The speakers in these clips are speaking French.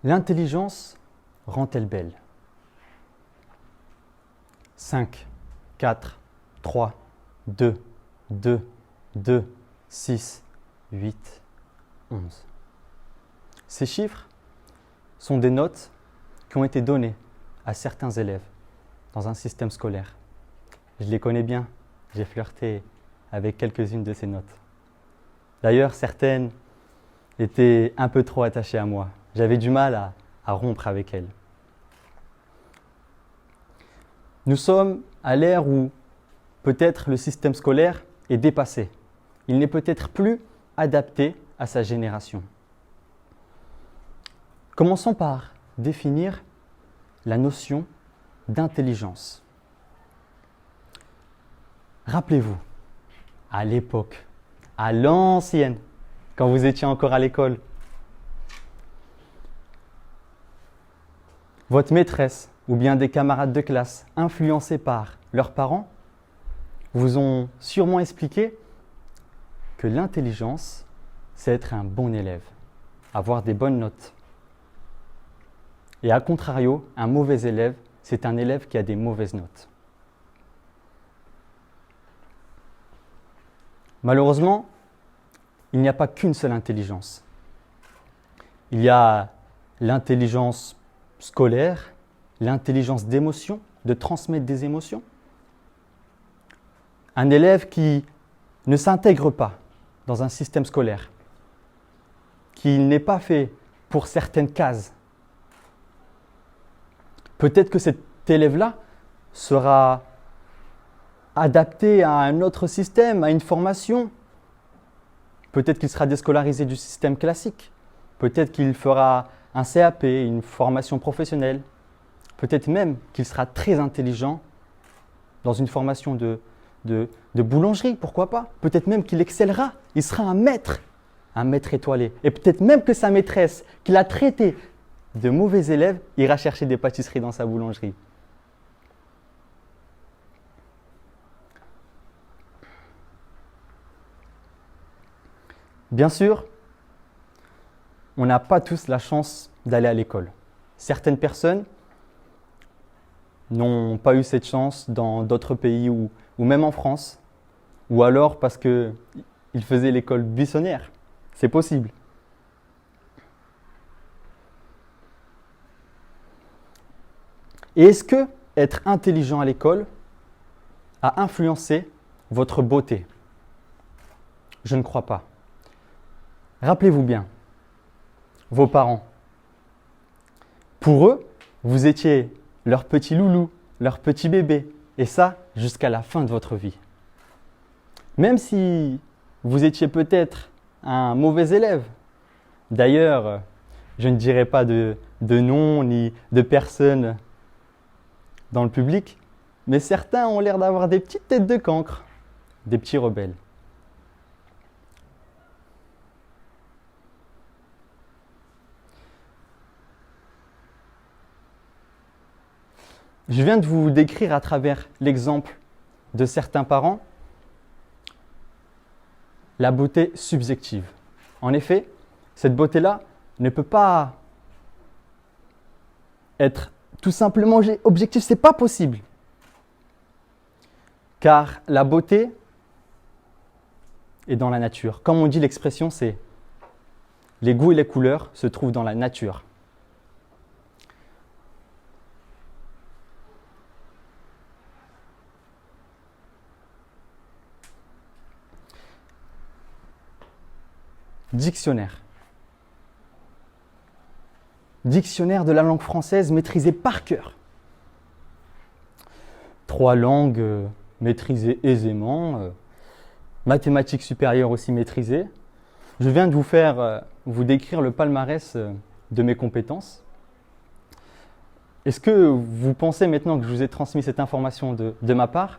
L'intelligence rend-elle belle? 5, 4, 3, 2, 2, 2, 6, 8, 11. Ces chiffres sont des notes qui ont été données à certains élèves dans un système scolaire. Je les connais bien, j'ai flirté avec quelques-unes de ces notes. D'ailleurs, certaines étaient un peu trop attachées à moi. J'avais du mal à rompre avec elles. Nous sommes à l'ère où peut-être le système scolaire est dépassé. Il n'est peut-être plus adapté à sa génération. Commençons par définir la notion d'intelligence. Rappelez-vous, à l'époque, à l'ancienne, quand vous étiez encore à l'école, votre maîtresse ou bien des camarades de classe influencés par leurs parents vous ont sûrement expliqué que l'intelligence, c'est être un bon élève, avoir des bonnes notes. Et à contrario, un mauvais élève, c'est un élève qui a des mauvaises notes. Malheureusement, il n'y a pas qu'une seule intelligence. Il y a l'intelligence scolaire, l'intelligence d'émotion, de transmettre des émotions. Un élève qui ne s'intègre pas dans un système scolaire, qui n'est pas fait pour certaines cases. Peut-être que cet élève-là sera adapté à un autre système, à une formation. Peut-être qu'il sera déscolarisé du système classique. Peut-être qu'il fera un CAP, une formation professionnelle. Peut-être même qu'il sera très intelligent dans une formation de boulangerie, pourquoi pas. Peut-être même qu'il excellera, il sera un maître étoilé. Et peut-être même que sa maîtresse, qu'il a traité de mauvais élèves, ira chercher des pâtisseries dans sa boulangerie. Bien sûr, on n'a pas tous la chance d'aller à l'école. Certaines personnes n'ont pas eu cette chance dans d'autres pays ou même en France, ou alors parce qu'ils faisaient l'école buissonnière. C'est possible. Et est-ce que être intelligent à l'école a influencé votre beauté? Je ne crois pas. Rappelez-vous bien, vos parents, pour eux, vous étiez leur petit loulou, leur petit bébé, et ça jusqu'à la fin de votre vie. Même si vous étiez peut-être un mauvais élève, d'ailleurs, je ne dirai pas de nom ni de personne dans le public, mais certains ont l'air d'avoir des petites têtes de cancre, des petits rebelles. Je viens de vous décrire à travers l'exemple de certains parents la beauté subjective. En effet, cette beauté-là ne peut pas être tout simplement objective, ce n'est pas possible. Car la beauté est dans la nature. Comme on dit, l'expression, c'est les goûts et les couleurs se trouvent dans la nature. Dictionnaire. Dictionnaire de la langue française maîtrisé par cœur. 3 langues maîtrisées aisément. Mathématiques supérieures aussi maîtrisées. Je viens de vous décrire le palmarès de mes compétences. Est-ce que vous pensez maintenant que je vous ai transmis cette information de ma part,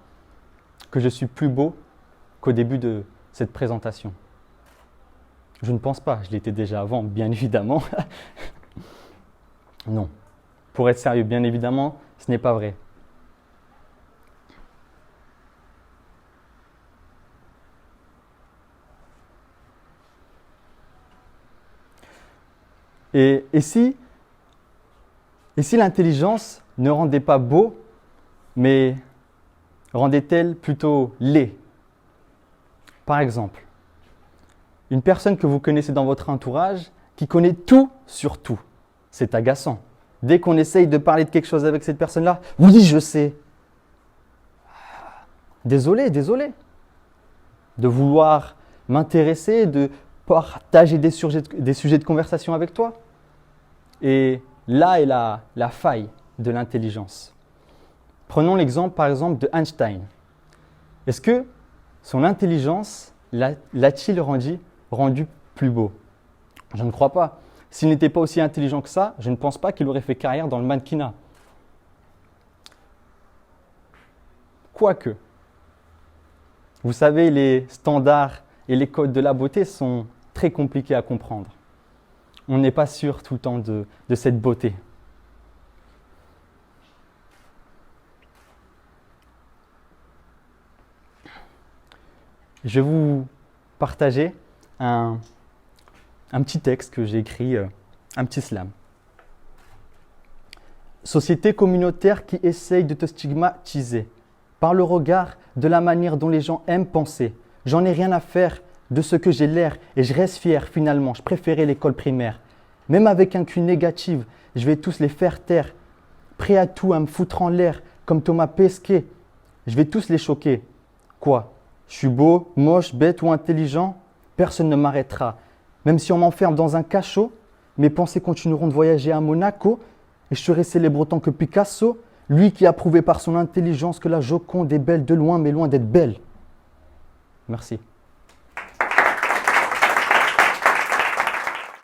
que je suis plus beau qu'au début de cette présentation? Je ne pense pas, je l'étais déjà avant, bien évidemment. Non. Pour être sérieux, bien évidemment, ce n'est pas vrai. Et si Et si l'intelligence ne rendait pas beau, mais rendait-elle plutôt laid? Par exemple, une personne que vous connaissez dans votre entourage qui connaît tout sur tout. C'est agaçant. Dès qu'on essaye de parler de quelque chose avec cette personne-là, oui, je sais. Désolé de vouloir m'intéresser, de partager des sujets de conversation avec toi. Et là est la faille de l'intelligence. Prenons l'exemple par exemple de Einstein. Est-ce que son intelligence l'a-t-il rendu plus beau? Je ne crois pas. S'il n'était pas aussi intelligent que ça, je ne pense pas qu'il aurait fait carrière dans le mannequinat. Quoique, vous savez, les standards et les codes de la beauté sont très compliqués à comprendre. On n'est pas sûr tout le temps de cette beauté. Je vais vous partager un petit texte que j'ai écrit, un petit slam. Société communautaire qui essaye de te stigmatiser par le regard de la manière dont les gens aiment penser. J'en ai rien à faire de ce que j'ai l'air et je reste fier finalement. Je préférais l'école primaire. Même avec un cul négatif, je vais tous les faire taire. Prêt à tout, à me foutre en l'air comme Thomas Pesquet. Je vais tous les choquer. Quoi? Je suis beau, moche, bête ou intelligent? Personne ne m'arrêtera. Même si on m'enferme dans un cachot, mes pensées continueront de voyager à Monaco et je serai célèbre autant que Picasso, lui qui a prouvé par son intelligence que la Joconde est belle de loin mais loin d'être belle. Merci.